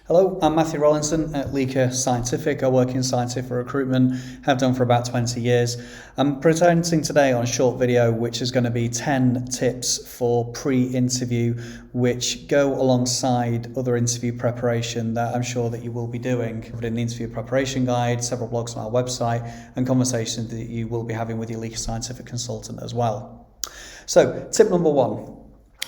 Hello, I'm Matthew Rollinson at LiCa Scientific. I work in scientific recruitment, have done for about 20 years. I'm presenting today on a short video which is going to be 10 tips for pre-interview which go alongside other interview preparation that I'm sure that you will be doing. In the interview preparation guide, several blogs on our website and conversations that you will be having with your LiCa Scientific consultant as well. So, tip number one,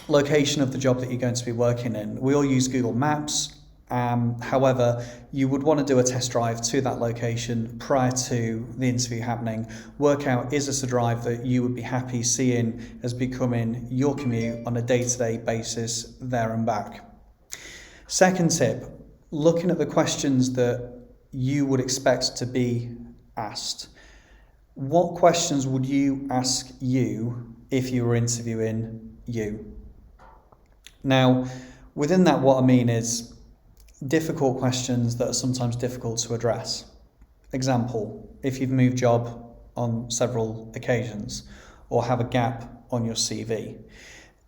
location of the job that you're going to be working in. We all use Google Maps. However, you would want to do a test drive to that location prior to the interview happening. Work out, is this a drive that you would be happy seeing as becoming your commute on a day-to-day basis there and back. Second tip, looking at the questions that you would expect to be asked. What questions would you ask you if you were interviewing you? Now, within that, what I mean is difficult questions that are sometimes difficult to address. Example, if you've moved job on several occasions or have a gap on your CV.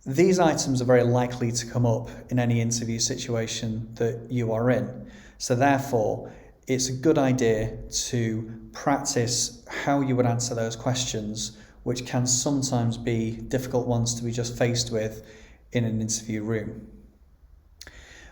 These items are very likely to come up in any interview situation that you are in. So therefore, it's a good idea to practice how you would answer those questions, which can sometimes be difficult ones to be just faced with in an interview room.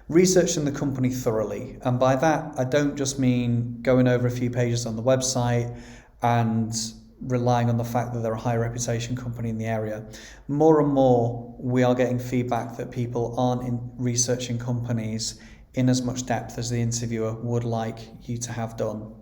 Researching the company thoroughly, and by that I don't just mean going over a few pages on the website and relying on the fact that they're a high reputation company in the area. More and more we are getting feedback that people aren't researching companies in as much depth as the interviewer would like you to have done.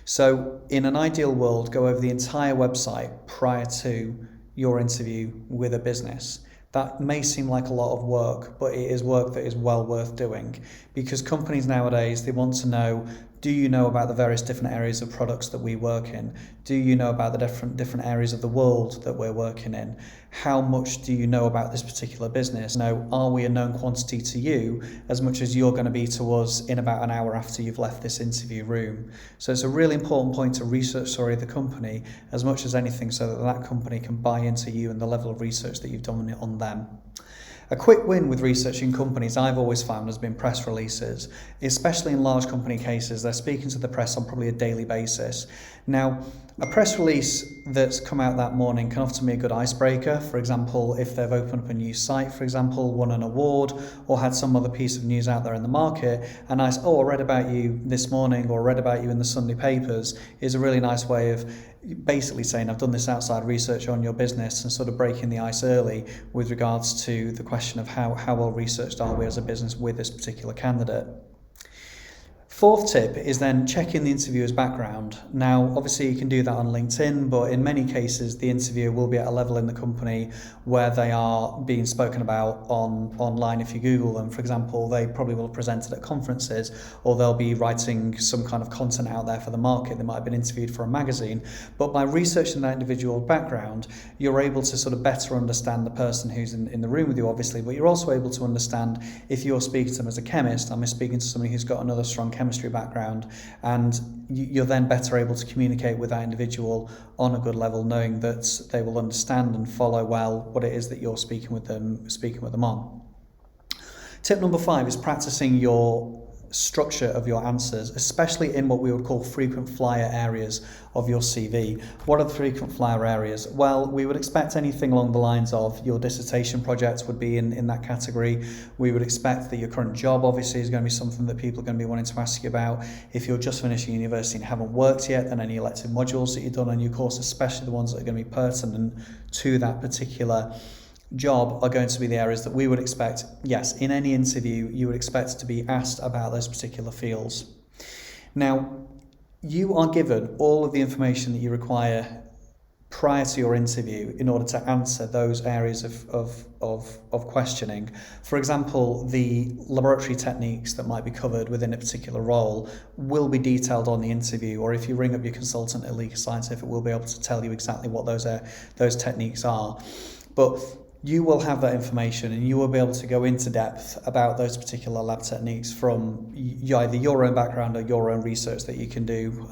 So in an ideal world, go over the entire website prior to your interview with a business. That may seem like a lot of work, but it is work that is well worth doing, because companies nowadays, they want to know, do you know about the various different areas of products that we work in? Do you know about the different areas of the world that we're working in? How much do you know about this particular business? Now, are we a known quantity to you as much as you're going to be to us in about an hour after you've left this interview room? So it's a really important point to research the company as much as anything, so that that company can buy into you and the level of research that you've done on them. A quick win with researching companies I've always found has been press releases, especially in large company cases. They're speaking to the press on probably a daily basis. Now, a press release that's come out that morning can often be a good icebreaker. For example, if they've opened up a new site, for example, won an award or had some other piece of news out there in the market, a nice, I read about you this morning or read about you in the Sunday papers, is a really nice way of basically saying I've done this outside research on your business and sort of breaking the ice early with regards to the question of how well researched are we as a business with this particular candidate. Fourth tip is then checking the interviewer's background. Now, obviously you can do that on LinkedIn, but in many cases the interviewer will be at a level in the company where they are being spoken about online if you Google them. For example, they probably will have presented at conferences, or they'll be writing some kind of content out there for the market. They might have been interviewed for a magazine, but by researching that individual background, you're able to sort of better understand the person who's in the room with you, obviously, but you're also able to understand if you're speaking to them as a chemist, I'm speaking to somebody who's got another strong chemistry background, and you're then better able to communicate with that individual on a good level, knowing that they will understand and follow well what it is that you're speaking with them on. Tip number 5 is practicing your structure of your answers, especially in what we would call frequent flyer areas of your CV. What are the frequent flyer areas? Well, we would expect anything along the lines of your dissertation project would be in that category. We would expect that your current job obviously is going to be something that people are going to be wanting to ask you about. If you're just finishing university and haven't worked yet, then any elective modules that you've done on your course, especially the ones that are going to be pertinent to that particular job, are going to be the areas that we would expect, yes, in any interview you would expect to be asked about those particular fields. Now, you are given all of the information that you require prior to your interview in order to answer those areas of questioning. For example, the laboratory techniques that might be covered within a particular role will be detailed on the interview, or if you ring up your consultant at LiCa Scientific, we'll be able to tell you exactly what those techniques are. But you will have that information and you will be able to go into depth about those particular lab techniques from either your own background or your own research that you can do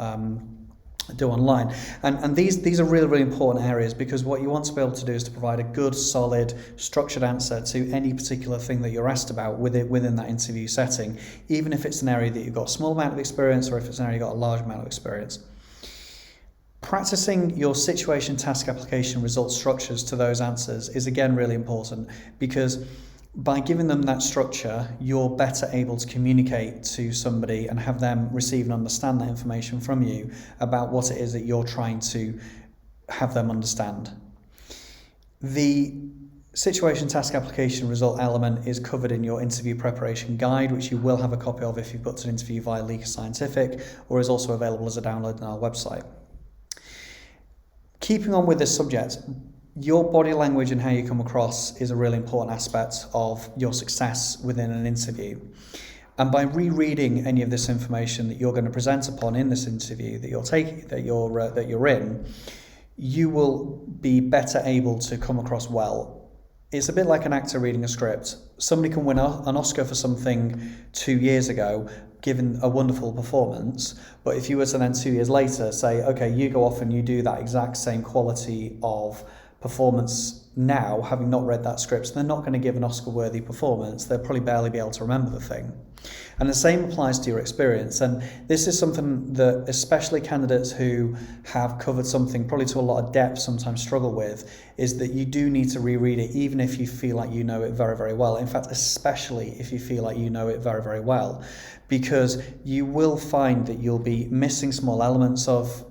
do online. And these are really, really important areas, because what you want to be able to do is to provide a good, solid, structured answer to any particular thing that you're asked about within that interview setting, even if it's an area that you've got a small amount of experience or if it's an area you've got a large amount of experience. Practicing your situation, task, application, result structures to those answers is again really important, because by giving them that structure, you're better able to communicate to somebody and have them receive and understand that information from you about what it is that you're trying to have them understand. The situation, task, application, result element is covered in your interview preparation guide, which you will have a copy of if you've booked an interview via LiCa Scientific, or is also available as a download on our website. Keeping on with this subject, your body language and how you come across is a really important aspect of your success within an interview. And by rereading any of this information that you're going to present upon in this interview that you're in, you will be better able to come across well. It's a bit like an actor reading a script. Somebody can win an Oscar for something 2 years ago, given a wonderful performance, but if you were to then 2 years later say, okay, you go off and you do that exact same quality of performance now, having not read that script, so they're not going to give an Oscar-worthy performance. They'll probably barely be able to remember the thing. And the same applies to your experience. And this is something that especially candidates who have covered something probably to a lot of depth sometimes struggle with, is that you do need to reread it, even if you feel like you know it very, very well. In fact, especially if you feel like you know it very, very well, because you will find that you'll be missing small elements of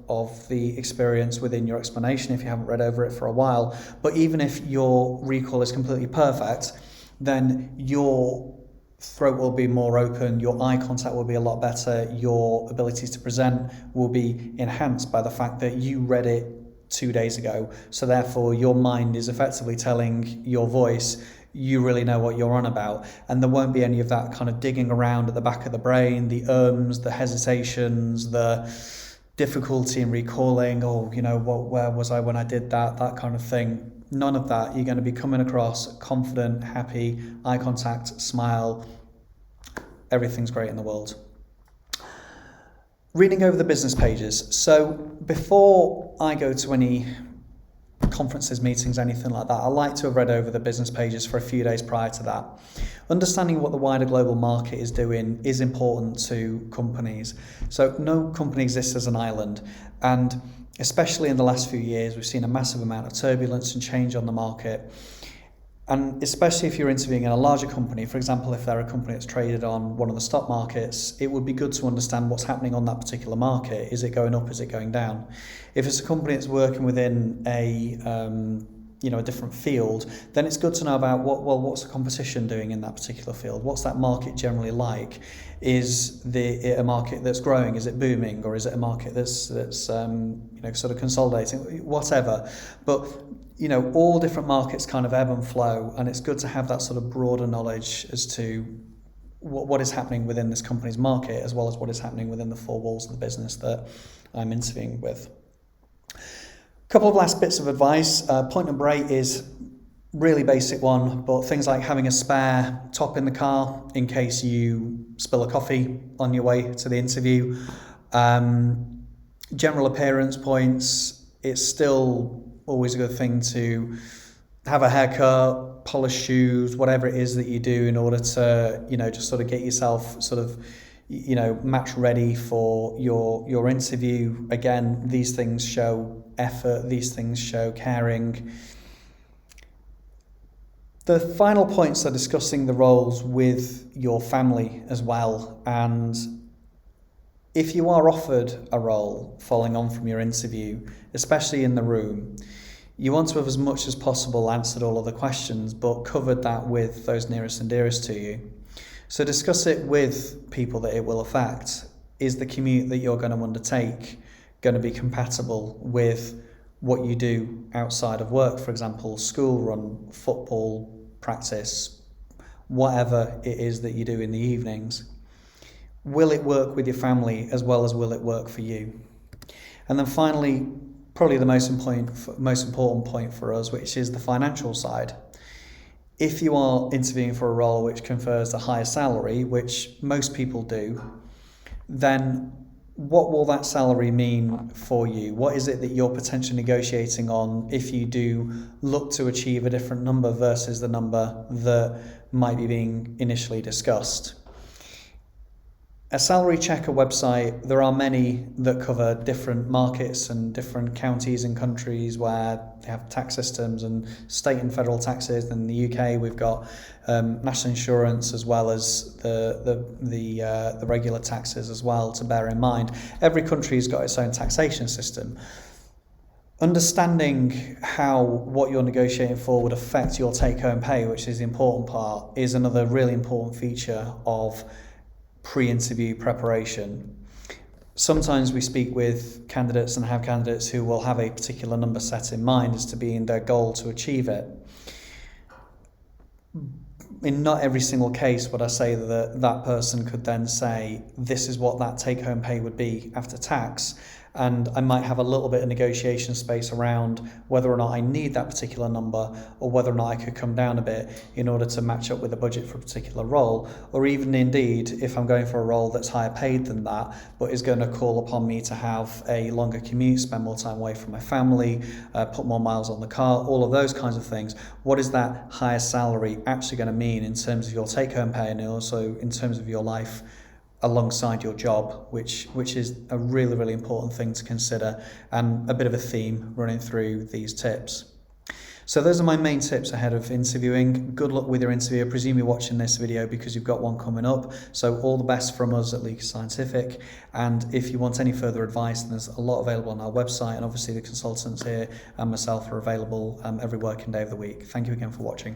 the experience within your explanation if you haven't read over it for a while. But even if your recall is completely perfect, then your throat will be more open, your eye contact will be a lot better, your ability to present will be enhanced by the fact that you read it 2 days ago. So therefore your mind is effectively telling your voice, you really know what you're on about, and there won't be any of that kind of digging around at the back of the brain, the the hesitations, the difficulty in recalling, where was I when I did that kind of thing. None of that. You're going to be coming across confident, happy, eye contact, smile. Everything's great in the world. Reading over the business pages. So before I go to any conferences, meetings, anything like that, I like to have read over the business pages for a few days prior to that. Understanding what the wider global market is doing is important to companies. So no company exists as an island, and especially in the last few years, we've seen a massive amount of turbulence and change on the market. And especially if you're interviewing in a larger company, for example, if they're a company that's traded on one of the stock markets, it would be good to understand what's happening on that particular market. Is it going up? Is it going down? If it's a company that's working within a different field, then it's good to know about what's the competition doing in that particular field? What's that market generally like? Is it a market that's growing? Is it booming? Or is it a market that's sort of consolidating? Whatever. But all different markets kind of ebb and flow, and it's good to have that sort of broader knowledge as to what is happening within this company's market, as well as what is happening within the four walls of the business that I'm interviewing with. Couple of last bits of advice. Point number 8 is really basic one, but things like having a spare top in the car in case you spill a coffee on your way to the interview. General appearance points. It's still always a good thing to have a haircut, polish shoes, whatever it is that you do in order to, just sort of get yourself sort of, match ready for your interview. Again, these things show effort, these things show caring. The final points are discussing the roles with your family as well. And if you are offered a role following on from your interview, especially in the room, you want to have as much as possible answered all of the questions, but covered that with those nearest and dearest to you. So discuss it with people that it will affect. Is the commute that you're going to undertake going to be compatible with what you do outside of work? For example, school run, football practice, whatever it is that you do in the evenings. Will it work with your family as well as will it work for you? And then finally, probably the most important point for us, which is the financial side. If you are interviewing for a role which confers a higher salary, which most people do, then what will that salary mean for you? What is it that you're potentially negotiating on if you do look to achieve a different number versus the number that might be being initially discussed? A salary checker website, there are many that cover different markets and different counties and countries where they have tax systems and state and federal taxes. In the UK, we've got national insurance as well as the regular taxes as well to bear in mind. Every country's got its own taxation system. Understanding how what you're negotiating for would affect your take-home pay, which is the important part, is another really important feature of pre-interview preparation. Sometimes we speak with candidates and have candidates who will have a particular number set in mind as to being their goal to achieve it. In not every single case would I say that that person could then say, this is what that take-home pay would be after tax, and I might have a little bit of negotiation space around whether or not I need that particular number or whether or not I could come down a bit in order to match up with the budget for a particular role, or even indeed if I'm going for a role that's higher paid than that but is going to call upon me to have a longer commute, spend more time away from my family, put more miles on the car, all of those kinds of things. What is that higher salary actually going to mean in terms of your take-home pay and also in terms of your life alongside your job, which is a really, really important thing to consider and a bit of a theme running through these tips. So those are my main tips ahead of interviewing. Good luck with your interview. I presume you're watching this video because you've got one coming up. So all the best from us at LiCa Scientific. And if you want any further advice, then there's a lot available on our website. And obviously the consultants here and myself are available every working day of the week. Thank you again for watching.